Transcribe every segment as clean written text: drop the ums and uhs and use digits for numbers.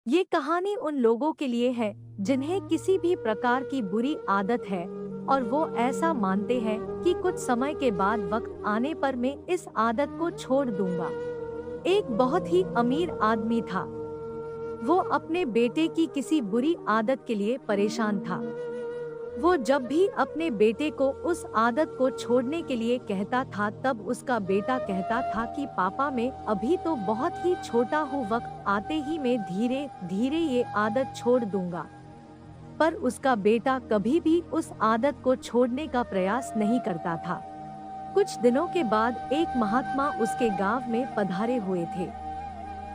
ये कहानी उन लोगों के लिए है जिन्हें किसी भी प्रकार की बुरी आदत है और वो ऐसा मानते हैं कि कुछ समय के बाद वक्त आने पर मैं इस आदत को छोड़ दूंगा। एक बहुत ही अमीर आदमी था। वो अपने बेटे की किसी बुरी आदत के लिए परेशान था। वो जब भी अपने बेटे को उस आदत को छोड़ने के लिए कहता था, तब उसका बेटा कहता था कि पापा मैं अभी तो बहुत ही छोटा हूँ, वक्त आते ही मैं धीरे धीरे ये आदत छोड़ दूंगा। पर उसका बेटा कभी भी उस आदत को छोड़ने का प्रयास नहीं करता था। कुछ दिनों के बाद एक महात्मा उसके गांव में पधारे हुए थे।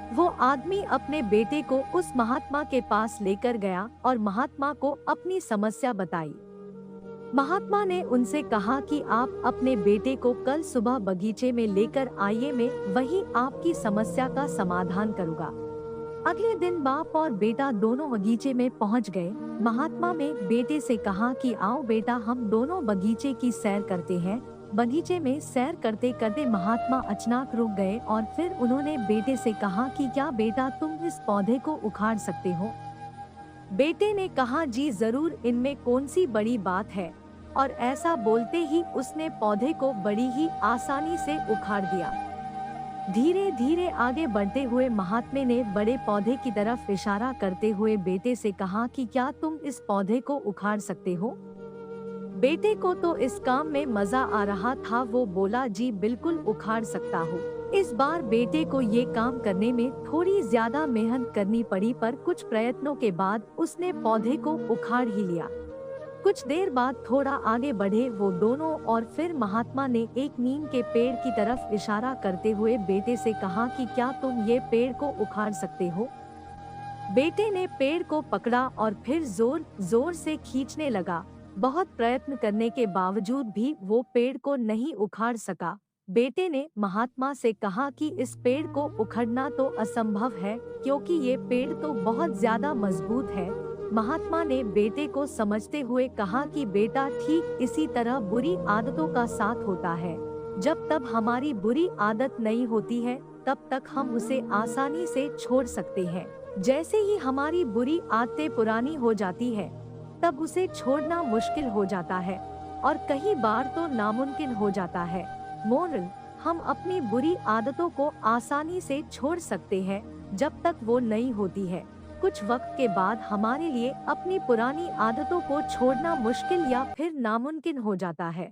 वो आदमी अपने बेटे को उस महात्मा के पास लेकर गया और महात्मा को अपनी समस्या बताई। महात्मा ने उनसे कहा कि आप अपने बेटे को कल सुबह बगीचे में लेकर आइए, मैं वहीं आपकी समस्या का समाधान करूंगा। अगले दिन बाप और बेटा दोनों बगीचे में पहुंच गए। महात्मा ने बेटे से कहा कि आओ बेटा, हम दोनों बगीचे की सैर करते हैं। बगीचे में सैर करते करते महात्मा अचानक रुक गए और फिर उन्होंने बेटे से कहा कि क्या बेटा तुम इस पौधे को उखाड़ सकते हो? बेटे ने कहा जी जरूर, इनमें कौन सी बड़ी बात है। और ऐसा बोलते ही उसने पौधे को बड़ी ही आसानी से उखाड़ दिया। धीरे धीरे आगे बढ़ते हुए महात्मे ने बड़े पौधे की तरफ इशारा करते हुए बेटे से कहा कि क्या तुम इस पौधे को उखाड़ सकते हो? बेटे को तो इस काम में मजा आ रहा था। वो बोला जी बिल्कुल उखाड़ सकता हूँ। इस बार बेटे को ये काम करने में थोड़ी ज्यादा मेहनत करनी पड़ी, पर कुछ प्रयत्नों के बाद उसने पौधे को उखाड़ ही लिया। कुछ देर बाद थोड़ा आगे बढ़े वो दोनों और फिर महात्मा ने एक नीम के पेड़ की तरफ इशारा करते हुए बेटे से कहा कि क्या तुम ये पेड़ को उखाड़ सकते हो? बेटे ने पेड़ को पकड़ा और फिर जोर जोर से खींचने लगा। बहुत प्रयत्न करने के बावजूद भी वो पेड़ को नहीं उखाड़ सका। बेटे ने महात्मा से कहा कि इस पेड़ को उखड़ना तो असंभव है, क्योंकि ये पेड़ तो बहुत ज्यादा मजबूत है। महात्मा ने बेटे को समझते हुए कहा कि बेटा, ठीक इसी तरह बुरी आदतों का साथ होता है। जब तक हमारी बुरी आदत नहीं होती है, तब तक हम उसे आसानी से छोड़ सकते हैं। जैसे ही हमारी बुरी आदतें पुरानी हो जाती है, तब उसे छोड़ना मुश्किल हो जाता है और कई बार तो नामुमकिन हो जाता है। मोरल: हम अपनी बुरी आदतों को आसानी से छोड़ सकते हैं जब तक वो नहीं होती है। कुछ वक्त के बाद हमारे लिए अपनी पुरानी आदतों को छोड़ना मुश्किल या फिर नामुमकिन हो जाता है।